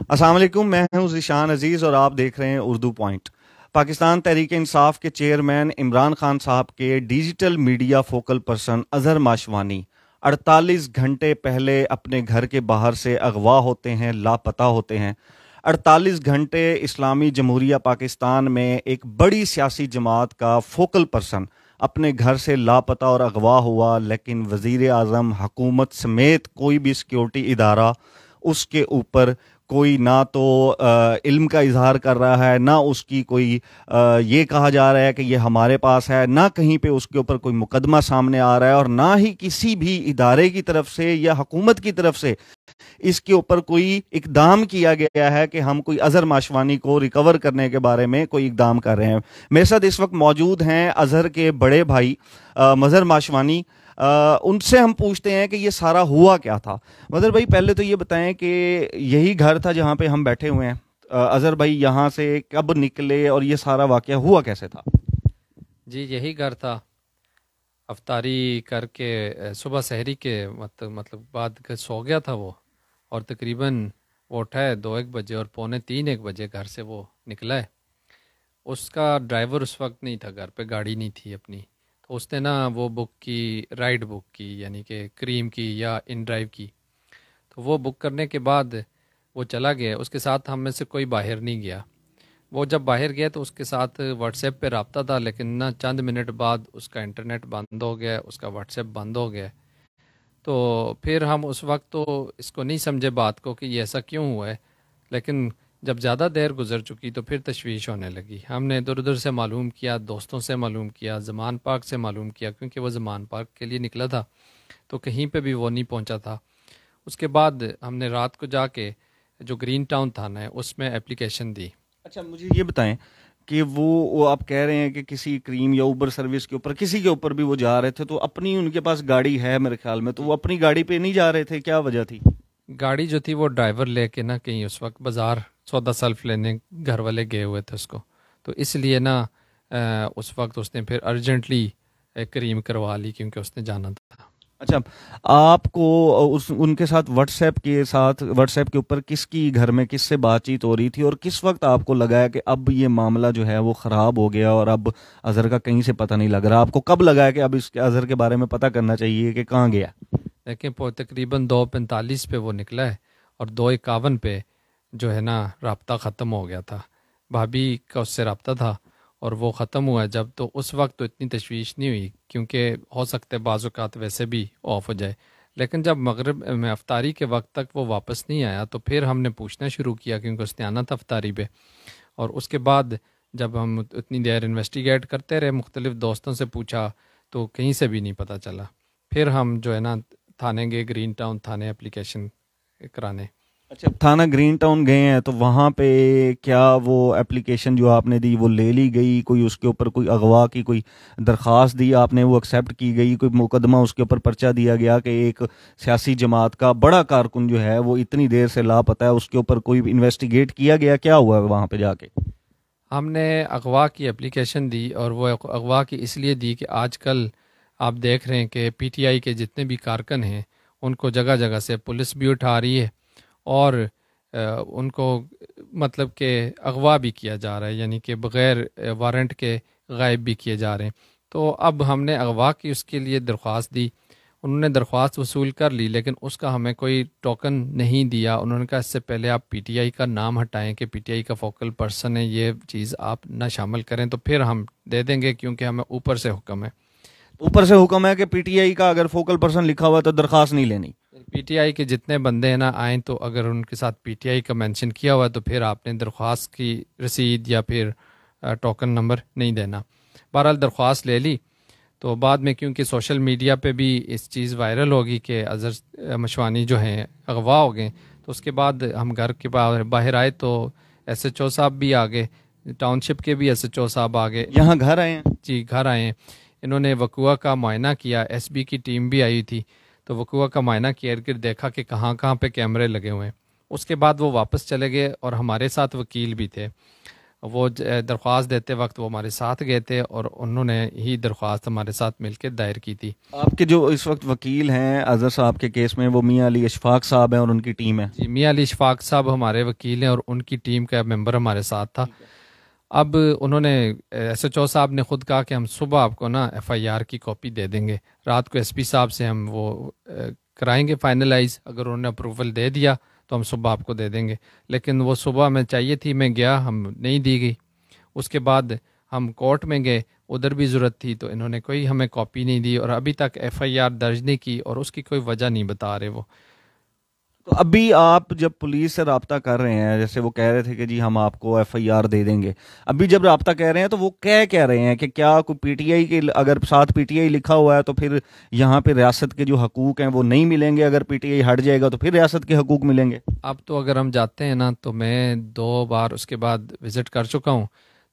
السلام علیکم، میں ہوں ذیشان عزیز اور آپ دیکھ رہے ہیں اردو پوائنٹ۔ پاکستان تحریک انصاف کے چیئرمین عمران خان صاحب کے digital media focal person Azhar Mashwani 48 گھنٹے پہلے اپنے گھر کے باہر سے اغوا ہوتے ہیں، لاپتہ ہوتے ہیں۔ 48 گھنٹے اسلامی جمہوریہ پاکستان میں ایک بڑی سیاسی جماعت کا فوکل پرسن اپنے گھر سے لاپتہ اور اغوا ہوا، لیکن وزیر اعظم، حکومت سمیت کوئی بھی سیکیورٹی ادارہ اس کے اوپر کوئی نہ تو علم کا اظہار کر رہا ہے، نہ اس کی کوئی یہ کہا جا رہا ہے کہ یہ ہمارے پاس ہے، نہ کہیں پہ اس کے اوپر کوئی مقدمہ سامنے آ رہا ہے، اور نہ ہی کسی بھی ادارے کی طرف سے یا حکومت کی طرف سے اس کے اوپر کوئی اقدام کیا گیا ہے کہ ہم کوئی اظہر ماشوانی کو ریکور کرنے کے بارے میں کوئی اقدام کر رہے ہیں۔ میرے ساتھ اس وقت موجود ہیں اظہر کے بڑے بھائی مظہر ماشوانی۔ ان سے ہم پوچھتے ہیں کہ یہ سارا ہوا کیا تھا۔ مظہر بھائی، پہلے تو یہ بتائیں کہ یہی گھر تھا جہاں پہ ہم بیٹھے ہوئے ہیں؟ اظہر بھائی یہاں سے کب نکلے اور یہ سارا واقعہ ہوا کیسے تھا؟ جی یہی گھر تھا۔ افطاری کر کے صبح سحری کے مطلب بعد سو گیا تھا وہ، اور تقریباً وہ اٹھا ہے 2-1 بجے اور 2:45-1 بجے گھر سے وہ نکلا ہے۔ اس کا ڈرائیور اس وقت نہیں تھا گھر پہ، گاڑی نہیں تھی اپنی، تو اس نے نا وہ بک کی، رائڈ بک کی، یعنی کہ کریم کی یا ان ڈرائیو کی۔ تو وہ بک کرنے کے بعد وہ چلا گیا، اس کے ساتھ ہم میں سے کوئی باہر نہیں گیا۔ وہ جب باہر گیا تو اس کے ساتھ واٹس ایپ پہ رابطہ تھا، لیکن نہ چند منٹ بعد اس کا انٹرنیٹ بند ہو گیا، اس کا واٹس ایپ بند ہو گیا۔ تو پھر ہم اس وقت تو اس کو نہیں سمجھے بات کو کہ یہ ایسا کیوں ہوا ہے، لیکن جب زیادہ دیر گزر چکی تو پھر تشویش ہونے لگی۔ ہم نے ادھر ادھر سے معلوم کیا، دوستوں سے معلوم کیا، زمان پاک سے معلوم کیا، کیونکہ وہ زمان پاک کے لیے نکلا تھا تو کہیں پہ بھی وہ نہیں پہنچا تھا۔ اس کے بعد ہم نے رات کو جا کے جو گرین ٹاؤن تھانہ ہے اس میں اپلیکیشن دی۔ اچھا، مجھے یہ بتائیں کہ وہ آپ کہہ رہے ہیں کہ کسی کریم یا اوبر سروس کے اوپر، کسی کے اوپر بھی وہ جا رہے تھے، تو اپنی ان کے پاس گاڑی ہے میرے خیال میں، تو وہ اپنی گاڑی پہ نہیں جا رہے تھے؟ کیا وجہ تھی؟ گاڑی جو تھی وہ ڈرائیور لے کے نا کہیں اس وقت بازار سودا سلف لینے گھر والے گئے ہوئے تھے اس کو، تو اس لیے نا اس وقت اس نے پھر ارجنٹلی کریم کروا لی کیونکہ اس نے جانا تھا۔ اچھا، آپ کو ان کے ساتھ واٹس ایپ کے اوپر کس کی گھر میں کس سے بات چیت ہو رہی تھی، اور کس وقت آپ کو لگا ہے کہ اب یہ معاملہ جو ہے وہ خراب ہو گیا اور اب اظہر کا کہیں سے پتہ نہیں لگ رہا؟ آپ کو کب لگا ہے کہ اب اس کے اظہر کے بارے میں پتہ کرنا چاہیے کہ کہاں گیا؟ لیکن تقریباً 2:45 پہ وہ نکلا ہے اور 2:51 پہ جو ہے نا رابطہ ختم ہو گیا تھا۔ بھابھی کا اس سے رابطہ تھا اور وہ ختم ہوا جب، تو اس وقت تو اتنی تشویش نہیں ہوئی کیونکہ ہو سکتے بعض اوقات ویسے بھی آف ہو جائے، لیکن جب مغرب میں افطاری کے وقت تک وہ واپس نہیں آیا تو پھر ہم نے پوچھنا شروع کیا کیونکہ اس نے آنا تھا افطاری پہ، اور اس کے بعد جب ہم اتنی دیر انویسٹیگیٹ کرتے رہے، مختلف دوستوں سے پوچھا تو کہیں سے بھی نہیں پتہ چلا۔ پھر ہم جو ہے نا تھانے گئے، گرین ٹاؤن تھانے اپلیکیشن کرانے۔ اچھا، تھانہ گرین ٹاؤن گئے ہیں تو وہاں پہ کیا وہ اپلیکیشن جو آپ نے دی وہ لے لی گئی؟ کوئی اس کے اوپر کوئی اغوا کی کوئی درخواست دی آپ نے، وہ ایکسیپٹ کی گئی؟ کوئی مقدمہ اس کے اوپر پرچہ دیا گیا کہ ایک سیاسی جماعت کا بڑا کارکن جو ہے وہ اتنی دیر سے لاپتہ ہے، اس کے اوپر کوئی انویسٹیگیٹ کیا گیا؟ کیا ہوا ہے وہاں پہ جا کے؟ ہم نے اغوا کی اپلیکیشن دی، اور وہ اغوا کی اس لیے دی کہ آج کل آپ دیکھ رہے ہیں کہ پی ٹی آئی کے جتنے بھی کارکن ہیں ان کو جگہ جگہ سے پولیس بھی اٹھا رہی ہے اور ان کو مطلب کہ اغوا بھی کیا جا رہا ہے، یعنی کہ بغیر وارنٹ کے غائب بھی کیے جا رہے ہیں۔ تو اب ہم نے اغوا کی اس کے لیے درخواست دی، انہوں نے درخواست وصول کر لی لیکن اس کا ہمیں کوئی ٹوکن نہیں دیا۔ انہوں نے کہا اس سے پہلے آپ پی ٹی آئی کا نام ہٹائیں کہ پی ٹی آئی کا فوکل پرسن ہے، یہ چیز آپ نہ شامل کریں تو پھر ہم دے دیں گے، کیونکہ ہمیں اوپر سے حکم ہے۔ اوپر سے حکم ہے کہ پی ٹی آئی کا اگر فوکل پرسن لکھا ہوا ہے تو درخواست نہیں لینی؟ پی ٹی آئی کے جتنے بندے ہیں نا آئیں تو اگر ان کے ساتھ پی ٹی آئی کا مینشن کیا ہوا ہے تو پھر آپ نے درخواست کی رسید یا پھر ٹوکن نمبر نہیں دینا۔ بہرحال درخواست لے لی، تو بعد میں کیونکہ سوشل میڈیا پہ بھی اس چیز وائرل ہوگی کہ اظہر مشوانی جو ہیں اغوا ہو گئے، تو اس کے بعد ہم گھر کے باہر آئے تو ایس ایچ او صاحب بھی آ گئے، ٹاؤن شپ کے بھی ایس ایچ او صاحب آ گئے۔ یہاں گھر آئے ہیں؟ جی گھر آئے ہیں، انہوں نے وقوع کا معائنہ کیا، ایس بی کی ٹیم بھی آئی تھی، تو وقوع کا معائنہ کیا، ارد گرد دیکھا کہ کہاں کہاں پہ کیمرے لگے ہوئے ہیں۔ اس کے بعد وہ واپس چلے گئے اور ہمارے ساتھ وکیل بھی تھے، وہ درخواست دیتے وقت وہ ہمارے ساتھ گئے تھے اور انہوں نے ہی درخواست ہمارے ساتھ مل کے دائر کی تھی. آپ کے جو اس وقت وکیل ہیں اظہر صاحب کے کیس میں وہ میاں علی اشفاق صاحب ہیں اور ان کی ٹیم ہے؟ جی میاں علی اشفاق صاحب ہمارے وکیل ہیں اور ان کی ٹیم کا ممبر ہمارے ساتھ تھا. اب انہوں نے ایس ایچ او صاحب نے خود کہا کہ ہم صبح آپ کو نا ایف آئی آر کی کاپی دے دیں گے. رات کو ایس پی صاحب سے ہم وہ کرائیں گے فائنلائز. اگر انہوں نے اپروول دے دیا تو ہم صبح آپ کو دے دیں گے. لیکن وہ صبح میں چاہیے تھی, میں گیا, ہم نہیں دی گئی. اس کے بعد ہم کورٹ میں گئے, ادھر بھی ضرورت تھی تو انہوں نے کوئی ہمیں کاپی نہیں دی اور ابھی تک ایف آئی آر درج نہیں کی اور اس کی کوئی وجہ نہیں بتا رہے وہ. تو ابھی آپ جب پولیس سے رابطہ کر رہے ہیں, جیسے وہ کہہ رہے تھے کہ جی ہم آپ کو ایف آئی آر دے دیں گے, ابھی جب رابطہ کہہ رہے ہیں تو وہ کہہ رہے ہیں کہ کیا کوئی پی ٹی آئی کے اگر ساتھ پی ٹی آئی لکھا ہوا ہے تو پھر یہاں پہ ریاست کے جو حقوق ہیں وہ نہیں ملیں گے, اگر پی ٹی آئی ہٹ جائے گا تو پھر ریاست کے حقوق ملیں گے؟ اب تو اگر ہم جاتے ہیں نا تو میں 2 بار اس کے بعد وزٹ کر چکا ہوں,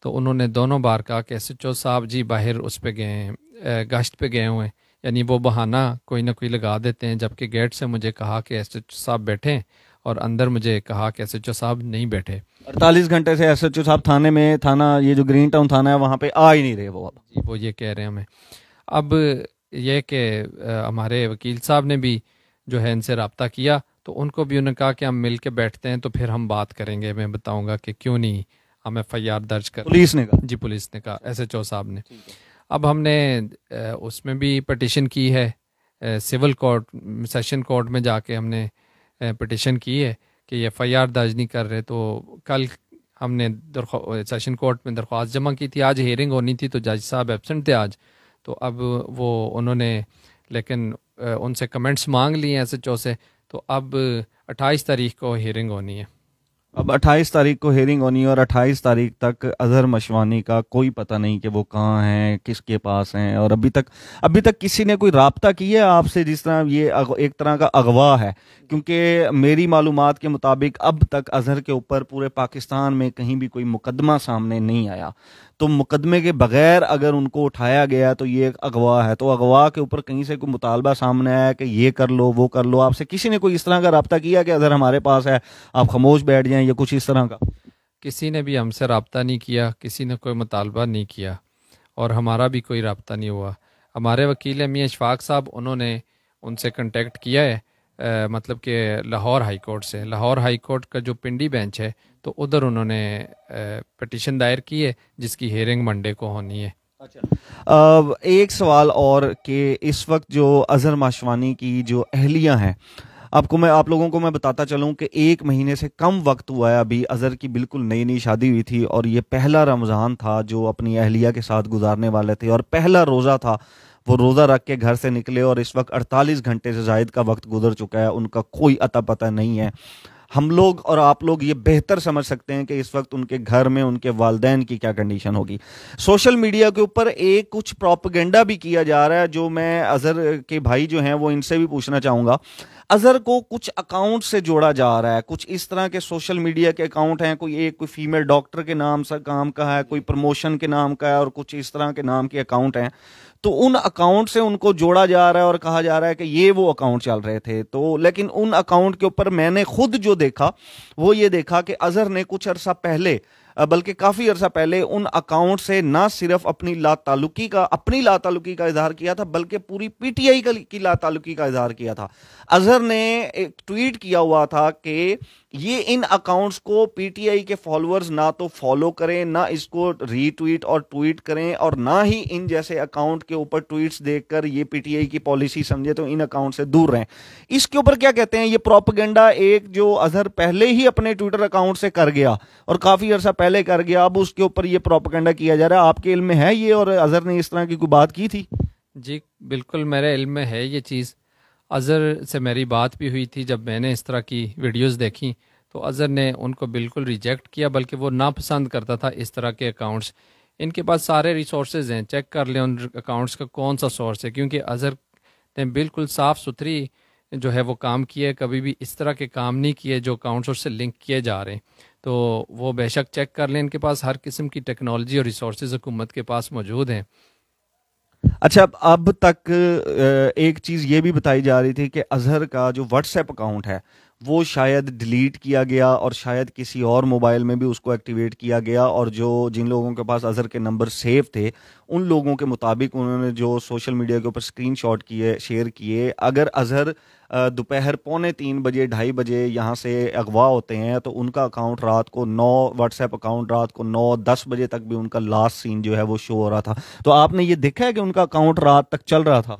تو انہوں نے دونوں بار کہا کہ ایس ایچ او صاحب جی باہر اس پہ گئے ہیں, گشت پہ گئے ہوئے ہیں. یعنی وہ بہانہ کوئی نہ کوئی لگا دیتے ہیں, جبکہ گیٹ سے مجھے کہا کہ ایس ایچ او صاحب بیٹھے اور اندر مجھے کہا کہ ایس ایچ او صاحب نہیں بیٹھے. 48 گھنٹے سے ایس ایچ او صاحب تھانے میں, تھانہ یہ جو گرین ٹاؤن تھانہ ہے وہاں پہ آ ہی نہیں رہے وہ. اب جی وہ یہ کہہ رہے ہیں ہمیں. اب یہ کہ ہمارے وکیل صاحب نے بھی جو ہے ان سے رابطہ کیا تو ان کو بھی انہوں نے کہا کہ ہم مل کے بیٹھتے ہیں تو پھر ہم بات کریں گے, میں بتاؤں گا کہ کیوں نہیں ہم ایف آئی آر درج کر. پولیس نے کہا؟ جی پولیس نے کہا, ایس ایچ او صاحب نے. اب ہم نے اس میں بھی پٹیشن کی ہے, سول کورٹ سیشن کورٹ میں جا کے ہم نے پٹیشن کی ہے کہ یہ ایف آئی آر درج نہیں کر رہے. تو کل ہم نے سیشن کورٹ میں درخواست جمع کی تھی, آج ہیئرنگ ہونی تھی تو جج صاحب ایبسنٹ تھے آج. تو اب وہ انہوں نے لیکن ان سے کمنٹس مانگ لیے ہیں ایس ایچ او سے, تو اب 28 تاریخ کو ہیئرنگ ہونی ہے. اب 28 تاریخ کو ہیئرنگ ہونی ہے اور 28 تاریخ تک اظہر مشوانی کا کوئی پتہ نہیں کہ وہ کہاں ہیں, کس کے پاس ہیں, اور ابھی تک کسی نے کوئی رابطہ کیا ہے آپ سے؟ جس طرح یہ ایک طرح کا اغوا ہے, کیونکہ میری معلومات کے مطابق اب تک اظہر کے اوپر پورے پاکستان میں کہیں بھی کوئی مقدمہ سامنے نہیں آیا. تو مقدمے کے بغیر اگر ان کو اٹھایا گیا تو یہ ایک اغوا ہے. تو اغوا کے اوپر کہیں سے کوئی مطالبہ سامنے آیا کہ یہ کر لو وہ کر لو, آپ سے کسی نے کوئی اس طرح کا رابطہ کیا کہ اگر ہمارے پاس ہے آپ خاموش بیٹھ جائیں یا کچھ اس طرح کا؟ کسی نے بھی ہم سے رابطہ نہیں کیا, کسی نے کوئی مطالبہ نہیں کیا اور ہمارا بھی کوئی رابطہ نہیں ہوا. ہمارے وکیل میاں اشفاق صاحب انہوں نے ان سے کنٹیکٹ کیا ہے, مطلب کہ لاہور ہائی کورٹ سے. لاہور ہائی کورٹ کا جو پنڈی بینچ ہے تو ادھر انہوں نے پٹیشن دائر کی ہے جس کی ہیئرنگ منڈے کو ہونی ہے. ایک سوال اور کہ اس وقت جو اظہر ماشوانی کی جو اہلیہ ہیں, آپ لوگوں کو میں بتاتا چلوں کہ 1 مہینے سے کم وقت ہوا ہے ابھی. اظہر کی بالکل نئی شادی ہوئی تھی اور یہ پہلا رمضان تھا جو اپنی اہلیہ کے ساتھ گزارنے والے تھے, اور پہلا روزہ تھا. وہ روزہ رکھ کے گھر سے نکلے اور اس وقت 48 گھنٹے سے زائد کا وقت گزر چکا ہے, ان کا کوئی اتا پتہ نہیں ہے. ہم لوگ اور آپ لوگ یہ بہتر سمجھ سکتے ہیں کہ اس وقت ان کے گھر میں ان کے والدین کی کیا کنڈیشن ہوگی. سوشل میڈیا کے اوپر کچھ پروپیگنڈا بھی کیا جا رہا ہے, جو میں اظہر کے بھائی جو ہیں وہ ان سے بھی پوچھنا چاہوں گا. اظہر کو کچھ اکاؤنٹ سے جوڑا جا رہا ہے, کچھ اس طرح کے سوشل میڈیا کے اکاؤنٹ ہیں, کوئی فیمیل ڈاکٹر کے نام سے کام کا ہے, کوئی پروموشن کے نام کا ہے, اور کچھ اس طرح کے نام کے اکاؤنٹ ہیں. تو ان اکاؤنٹ سے ان کو جوڑا جا رہا ہے اور کہا جا رہا ہے کہ یہ وہ اکاؤنٹ چل رہے تھے. تو لیکن ان اکاؤنٹ کے اوپر میں نے خود جو دیکھا وہ یہ دیکھا کہ اظہر نے کچھ عرصہ پہلے, بلکہ کافی عرصہ پہلے, ان اکاؤنٹ سے نہ صرف اپنی لا تعلقی کا اظہار کیا تھا بلکہ پوری پی ٹی آئی کی لا تعلقی کا اظہار کیا تھا. اظہر نے ایک ٹویٹ کیا ہوا تھا کہ یہ ان اکاؤنٹس کو پی ٹی آئی کے فالوورز نہ تو فالو کریں, نہ اس کو ری ٹویٹ اور ٹویٹ کریں, اور نہ ہی ان جیسے اکاؤنٹ کے اوپر ٹویٹس دیکھ کر یہ پی ٹی آئی کی پالیسی سمجھے تو ان اکاؤنٹ سے دور رہیں. اس کے اوپر کیا کہتے ہیں؟ یہ پروپیگنڈا ایک جو اظہر پہلے ہی اپنے ٹویٹر اکاؤنٹ سے کر گیا اور کافی عرصہ پہلے کر گیا, اب اس کے اوپر یہ پروپیگنڈا کیا جا رہا ہے. آپ کے علم میں ہے یہ, اور اظہر نے اس طرح کی کوئی بات کی تھی؟ جی بالکل میرے علم میں ہے یہ چیز. اظہر سے میری بات بھی ہوئی تھی جب میں نے اس طرح کی ویڈیوز دیکھی, تو اظہر نے ان کو بالکل ریجیکٹ کیا, بلکہ وہ ناپسند کرتا تھا اس طرح کے اکاؤنٹس. ان کے پاس سارے ریسورسز ہیں, چیک کر لیں ان اکاؤنٹس کا کون سا سورس ہے, کیونکہ اظہر نے بالکل صاف ستھری جو ہے وہ کام کیے, کبھی بھی اس طرح کے کام نہیں کیے جو اکاؤنٹس اس سے لنک کیے جا رہے ہیں. تو وہ بے شک چیک کر لیں, ان کے پاس ہر قسم کی ٹیکنالوجی اور ریسورسز حکومت کے پاس موجود ہیں. اچھا, اب تک ایک چیز یہ بھی بتائی جا رہی تھی کہ اظہر کا جو واٹس ایپ اکاؤنٹ ہے وہ شاید ڈیلیٹ کیا گیا اور شاید کسی اور موبائل میں بھی اس کو ایکٹیویٹ کیا گیا، اور جن لوگوں کے پاس اظہر کے نمبر سیو تھے ان لوگوں کے مطابق انہوں نے جو سوشل میڈیا کے اوپر اسکرین شاٹ کیے، شیئر کیے، اگر اظہر دوپہر 2:45 بجے 2:30 بجے یہاں سے اغوا ہوتے ہیں تو ان کا اکاؤنٹ رات کو 9 واٹس ایپ اکاؤنٹ رات کو 9-10 بجے تک بھی ان کا لاسٹ سین جو ہے وہ شو ہو رہا تھا. تو آپ نے یہ دیکھا ہے کہ ان کا اکاؤنٹ رات تک چل رہا تھا؟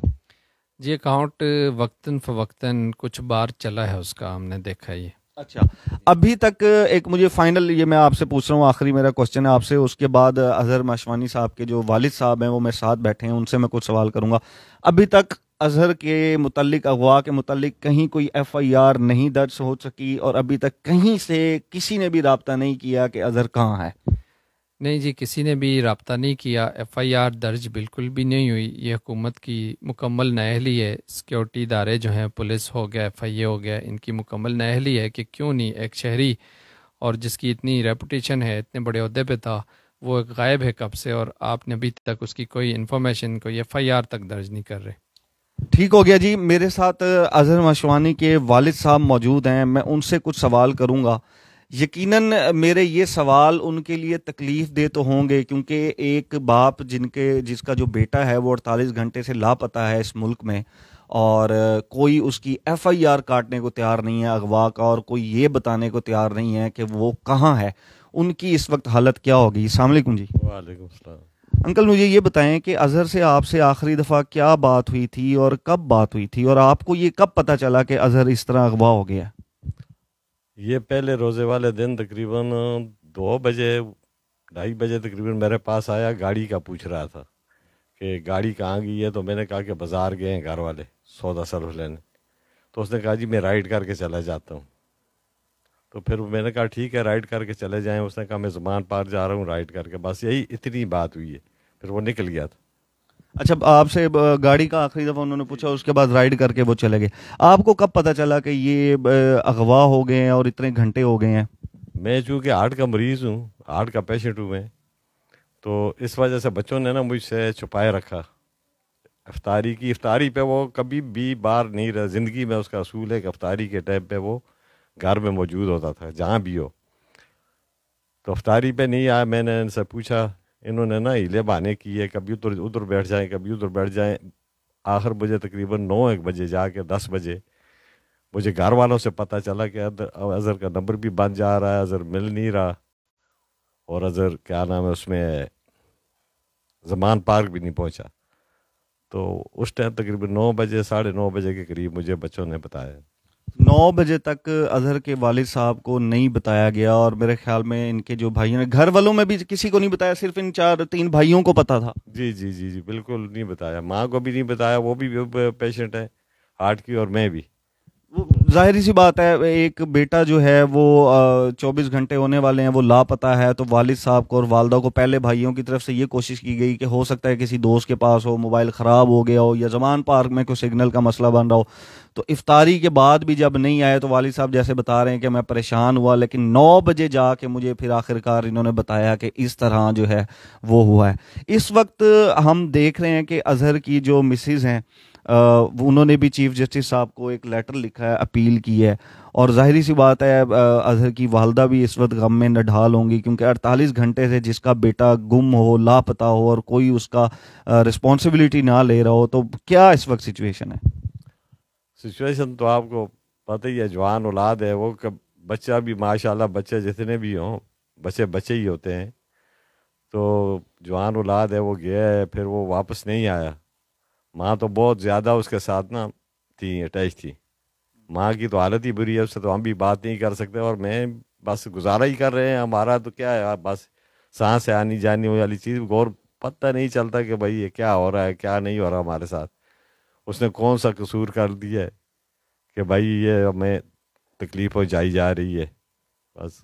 جی اکاؤنٹ وقتاً فوقتاً کچھ بار چلا ہے اس کا، ہم نے دیکھا یہ. اچھا، ابھی تک ایک مجھے فائنل یہ میں آپ سے پوچھ رہا ہوں، آخری میرا کوشچن ہے آپ سے، اس کے بعد اظہر ماشوانی صاحب کے جو والد صاحب ہیں وہ میرے ساتھ بیٹھے ہیں، ان سے میں کچھ سوال کروں گا. ابھی تک اظہر کے متعلق، اغوا کے متعلق کہیں کوئی ایف آئی آر نہیں درج ہو سکی، اور ابھی تک کہیں سے کسی نے بھی رابطہ نہیں کیا کہ اظہر کہاں ہے؟ نہیں جی، کسی نے بھی رابطہ نہیں کیا. ایف آئی آر درج بالکل بھی نہیں ہوئی. یہ حکومت کی مکمل نااہلی ہے. سیکیورٹی ادارے جو ہیں، پولیس ہو گیا، ایف آئی اے ہو گیا، ان کی مکمل نااہلی ہے کہ کیوں نہیں ایک شہری اور جس کی اتنی ریپوٹیشن ہے، اتنے بڑے عہدے پہ تھا، وہ غائب ہے کب سے، اور آپ نے ابھی تک اس کی کوئی انفارمیشن، کوئی ایف آئی آر تک درج نہیں کر رہے. ٹھیک ہو گیا جی. میرے ساتھ اظہر ماشوانی کے والد صاحب موجود ہیں، میں ان سے کچھ سوال کروں گا. یقیناً میرے یہ سوال ان کے لیے تکلیف دہ تو ہوں گے، کیونکہ ایک باپ جس کا جو بیٹا ہے وہ 48 گھنٹے سے لاپتہ ہے اس ملک میں، اور کوئی اس کی ایف آئی آر کاٹنے کو تیار نہیں ہے اغوا کا، اور کوئی یہ بتانے کو تیار نہیں ہے کہ وہ کہاں ہے. ان کی اس وقت حالت کیا ہوگی؟ السلام علیکم جی. وعلیکم السلام. انکل مجھے یہ بتائیں کہ اظہر سے آپ سے آخری دفعہ کیا بات ہوئی تھی اور کب بات ہوئی تھی، اور آپ کو یہ کب پتہ چلا کہ اظہر اس طرح اغوا ہو گیا؟ یہ پہلے روزے والے دن تقریباً 2 بجے 2:30 بجے تقریباً میرے پاس آیا، گاڑی کا پوچھ رہا تھا کہ گاڑی کہاں گئی ہے. تو میں نے کہا کہ بازار گئے ہیں گھر والے سودا سرف لینے. تو اس نے کہا جی میں رائڈ کر کے چلا جاتا ہوں. تو پھر میں نے کہا ٹھیک ہے رائڈ کر کے چلے جائیں. اس نے کہا میں زمان پار جا رہا ہوں رائڈ کر کے. بس یہی اتنی بات ہوئی ہے، پھر وہ نکل گیا تھا. اچھا، آپ سے گاڑی کا آخری دفعہ انہوں نے پوچھا، اس کے بعد رائڈ کر کے وہ چلے گئے. آپ کو کب پتہ چلا کہ یہ اغوا ہو گئے ہیں اور اتنے گھنٹے ہو گئے ہیں؟ میں چونکہ ہارٹ کا مریض ہوں، ہارٹ کا پیشنٹ ہوں میں، تو اس وجہ سے بچوں نے نا مجھ سے چھپائے رکھا. افطاری پہ وہ کبھی بھی باہر نہیں رہا. زندگی میں اس کا اصول ہے کہ افطاری کے ٹائم پہ وہ گھر میں موجود ہوتا تھا جہاں بھی ہو. تو افطاری پہ نہیں آیا. میں نے ان سے پوچھا، انہوں نے نا ہیلے بہانے کیے، کبھی ادھر بیٹھ جائیں کبھی ادھر بیٹھ جائیں. آخر مجھے تقریباً 9-1 بجے جا کے 10 بجے مجھے گھر والوں سے پتہ چلا کہ اظہر کا نمبر بھی بند جا رہا ہے، اظہر مل نہیں رہا، اور اظہر کیا نام ہے اس میں زمان پارک بھی نہیں پہنچا. تو اس ٹائم تقریباً 9 بجے 9:30 بجے کے قریب مجھے بچوں نے بتایا. 9 بجے تک اظہر کے والد صاحب کو نہیں بتایا گیا، اور میرے خیال میں ان کے جو بھائیوں نے، گھر والوں میں بھی کسی کو نہیں بتایا، صرف ان 3 بھائیوں کو پتا تھا. جی جی جی جی بالکل نہیں بتایا. ماں کو بھی نہیں بتایا، وہ بھی پیشنٹ ہے ہارٹ کی، اور میں بھی. ظاہری سی بات ہے، ایک بیٹا جو ہے وہ 24 گھنٹے ہونے والے ہیں، وہ لاپتہ ہے. تو والد صاحب کو اور والدہ کو پہلے بھائیوں کی طرف سے یہ کوشش کی گئی کہ ہو سکتا ہے کسی دوست کے پاس ہو، موبائل خراب ہو گیا ہو، یا زمان پارک میں کوئی سگنل کا مسئلہ بن رہا ہو. تو افطاری کے بعد بھی جب نہیں آئے تو والد صاحب جیسے بتا رہے ہیں کہ میں پریشان ہوا، لیکن 9 بجے جا کے مجھے پھر آخرکار انہوں نے بتایا کہ اس طرح جو ہے وہ ہوا ہے. اس وقت ہم دیکھ رہے ہیں کہ اظہر کی جو مسز ہیں، انہوں نے بھی چیف جسٹس صاحب کو ایک لیٹر لکھا ہے، اپیل کی ہے، اور ظاہری سی بات ہے اظہر کی والدہ بھی اس وقت غم میں نڈھال ہوں گی، کیونکہ 48 گھنٹے سے جس کا بیٹا گم ہو، لاپتہ ہو، اور کوئی اس کا رسپانسبلٹی نہ لے رہا ہو. تو کیا اس وقت سچویشن ہے؟ سچویشن تو آپ کو پتہ ہی ہے، جوان اولاد ہے وہ. بچہ بھی ماشاءاللہ، بچے جتنے بھی ہوں بچے ہی ہوتے ہیں. تو جوان اولاد ہے، وہ گیا ہے، پھر وہ واپس نہیں آیا. ماں تو بہت زیادہ اس کے ساتھ نا تھی، اٹیچ تھی. ماں کی تو حالت ہی بری ہے، اس سے تو ہم بھی بات نہیں کر سکتے، اور میں بس گزارا ہی کر رہے ہیں. ہمارا تو کیا ہے، بس سانس سے آنی جانی والی چیز پتہ نہیں چلتا کہ بھائی یہ کیا ہو رہا ہے کیا نہیں ہو رہا ہمارے ساتھ. اس نے کون سا قصور کر دیا ہے کہ بھائی یہ ہمیں تکلیف پہنچائی جا رہی ہے. بس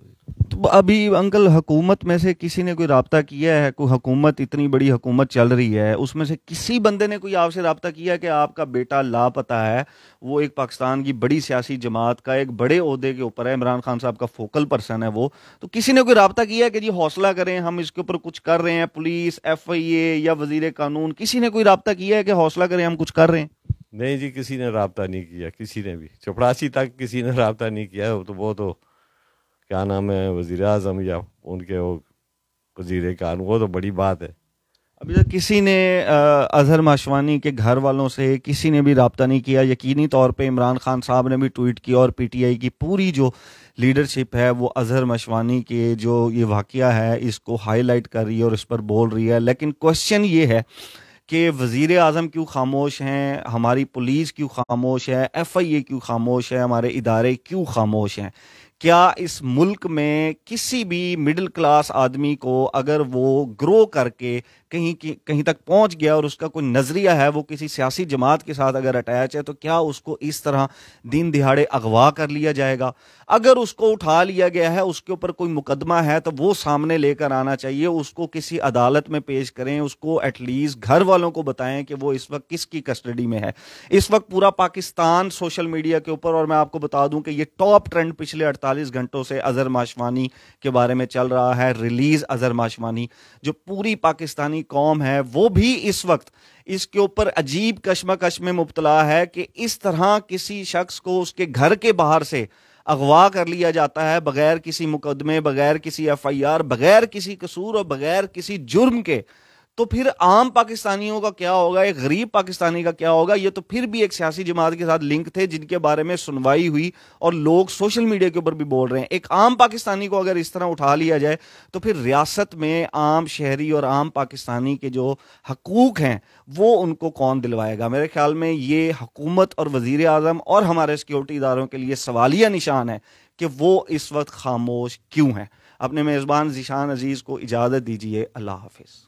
تو ابھی انکل حکومت میں سے کسی نے کوئی رابطہ کیا ہے؟ کوئی حکومت، اتنی بڑی حکومت چل رہی ہے، اس میں سے کسی بندے نے کوئی آپ سے رابطہ کیا کہ آپ کا بیٹا لاپتہ ہے؟ وہ ایک پاکستان کی بڑی سیاسی جماعت کا ایک بڑے عہدے کے اوپر ہے، عمران خان صاحب کا فوکل پرسن ہے وہ. تو کسی نے کوئی رابطہ کیا ہے کہ جی حوصلہ کریں، ہم اس کے اوپر کچھ کر رہے ہیں؟ پولیس، ایف آئی اے یا وزیر قانون، کسی نے کوئی رابطہ کیا ہے کہ حوصلہ کریں ہم کچھ کر رہے ہیں؟ نہیں جی کسی نے رابطہ نہیں کیا، کسی نے بھی، چپڑاسی تک کسی نے رابطہ نہیں کیا. تو وہ تو کیا نام ہے وزیر اعظم یا ان کے وہ وزیر قانون، وہ تو بڑی بات ہے. ابھی تک کسی نے اظہر ماشوانی کے گھر والوں سے کسی نے بھی رابطہ نہیں کیا. یقینی طور پہ عمران خان صاحب نے بھی ٹویٹ کیا اور پی ٹی آئی کی پوری جو لیڈرشپ ہے وہ اظہر ماشوانی کے جو یہ واقعہ ہے اس کو ہائی لائٹ کر رہی ہے اور اس پر بول رہی ہے. لیکن کوشچن یہ ہے کہ وزیر اعظم کیوں خاموش ہیں، ہماری پولیس کیوں خاموش ہے، ایف آئی اے کیوں خاموش ہے، ہمارے ادارے کیوں خاموش ہیں؟ کیا اس ملک میں کسی بھی مڈل کلاس آدمی کو اگر وہ گرو کر کے کہیں تک پہنچ گیا اور اس کا کوئی نظریہ ہے وہ کسی سیاسی جماعت کے ساتھ اگر اٹیچ ہے، تو کیا اس کو اس طرح دن دہاڑے اغوا کر لیا جائے گا؟ اگر اس کو اٹھا لیا گیا ہے، اس کے اوپر کوئی مقدمہ ہے تو وہ سامنے لے کر آنا چاہیے، اس کو کسی عدالت میں پیش کریں، اس کو ایٹ لیسٹ گھر والوں کو بتائیں کہ وہ اس وقت کس کی کسٹڈی میں ہے. اس وقت پورا پاکستان سوشل میڈیا کے اوپر، اور میں آپ کو بتا دوں کہ یہ ٹاپ ٹرینڈ پچھلے 48 گھنٹوں سے اظہر ماشوانی کے بارے میں چل رہا ہے. ریلیز اظہر ماشوانی، جو پوری پاکستانی قوم ہے وہ بھی اس وقت اس کے اوپر عجیب کشمکش میں مبتلا ہے کہ اس طرح کسی شخص کو اس کے گھر کے باہر سے اغوا کر لیا جاتا ہے بغیر کسی مقدمے، بغیر کسی ایف آئی آر، بغیر کسی قصور اور بغیر کسی جرم کے. تو پھر عام پاکستانیوں کا کیا ہوگا، ایک غریب پاکستانی کا کیا ہوگا؟ یہ تو پھر بھی ایک سیاسی جماعت کے ساتھ لنک تھے جن کے بارے میں سنوائی ہوئی اور لوگ سوشل میڈیا کے اوپر بھی بول رہے ہیں. ایک عام پاکستانی کو اگر اس طرح اٹھا لیا جائے تو پھر ریاست میں عام شہری اور عام پاکستانی کے جو حقوق ہیں وہ ان کو کون دلوائے گا؟ میرے خیال میں یہ حکومت اور وزیر اعظم اور ہمارے سیکیورٹی اداروں کے لیے سوالیہ نشان ہے کہ وہ اس وقت خاموش کیوں ہیں. اپنے میزبان ذیشان عزیز کو اجازت دیجیے. اللہ حافظ.